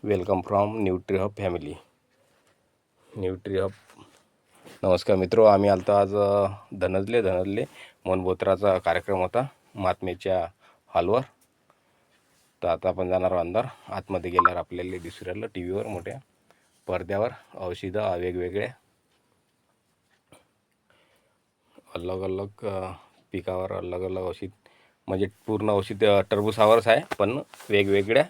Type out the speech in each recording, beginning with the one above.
Welcome from Nutrihub family. Nutrihub. नमस्कार मित्रो, आम्ही आलतो आज धनजले मोनबोत्राचा कार्यक्रम होता महात्मेच्या हॉलवर. तर आता आपण जाणार अंदर. आतमध्ये गेल्यावर आपल्याला दिसू राहिलं टी व्हीवर मोठ्या पडद्यावर औषधं वेगवेगळे अलग अलग पिकावर अलग अलग औषध, म्हणजे पूर्ण औषध टरबूसावरच आहे पण वेगवेगळ्या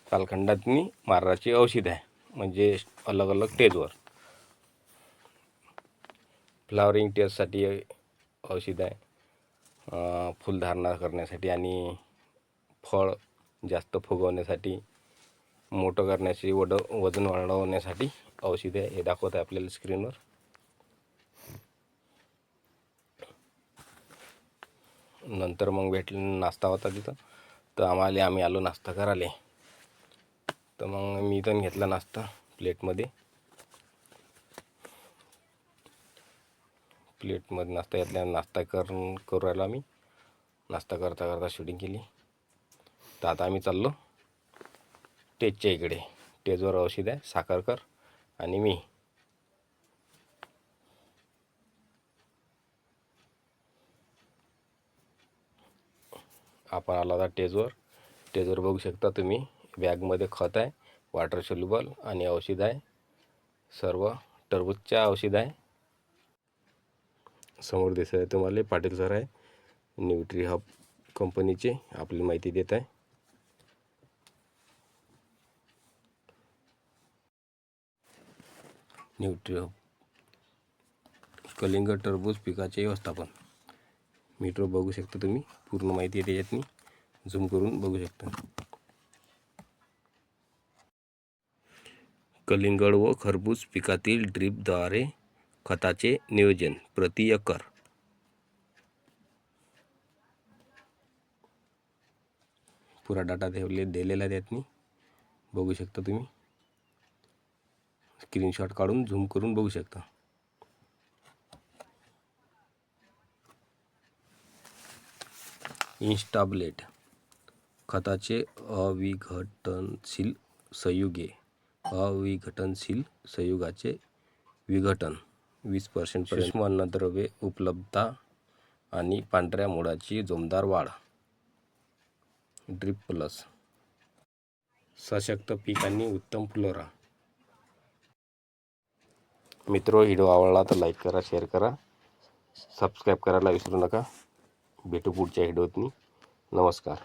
कालखंडातनी मारण्याची औषध आहे, म्हणजे अलग अलग स्टेजवर. फ्लावरिंग टेस्टसाठी औषध आहे, फुलधारणा करण्यासाठी आणि फळ जास्त फुगवण्यासाठी, मोठं करण्यासाठी, वजन वाढवण्यासाठी औषध आहे. हे दाखवत आहे आपल्याला स्क्रीनवर. नंतर मग भेटलं नाश्ता होता तिथं, तर आम्ही आलो नाश्ता करायला. तर मग मी पण घेतला नाश्ता प्लेटमध्ये नाश्ता घेतला. नाश्ता करू राहिलो आम्ही. नाश्ता करता करता शूटिंग केली. तर आता आम्ही चाललो स्टेजच्या इकडे. स्टेजवर औषध आहे, साखरकर आणि मी. आपण आला होता स्टेजवर बघू शकता तुम्ही. बॅगमध्ये खत आहे, वॉटर सोल्युबल आणि औषध आहे. सर्व टरबूजच्या औषध आहे. समोर दिसत आहे तुम्हाला पाटील सर आहे, न्यूट्रीहब कंपनीचे, आपली माहिती देत आहे. न्यूट्रीहब कलिंगड टरबूज पिकाचे व्यवस्थापन. मीटर बघू शकता तुम्ही, पूर्ण माहिती आहे त्याच्यातनी, झूम करून बघू शकता. कलिंगड व खरबूज पिकातील ड्रीपद्वारे खताचे नियोजन प्रति एकर. पुरा डाटा दिलेला आहे त्यातनी, बघू शकता तुम्ही. स्क्रीनशॉट काढून झूम करून बघू शकता. इन्स्टाब्लेट खताचे अविघटनशील संयुगे. अविघटनशील संयुगाचे विघटन 20% सूक्ष्म अन्नद्रव्ये उपलब्धता आणि पांढऱ्या मुळाची जोमदार वाढ. ड्रीप प्लस सशक्त पीक आणि उत्तम फ्लोरा. मित्रो, व्हिडिओ आवडला तर लाईक करा, शेअर करा, सबस्क्राईब करायला विसरू नका. भेटू पुढच्या व्हिडिओतनी. नमस्कार.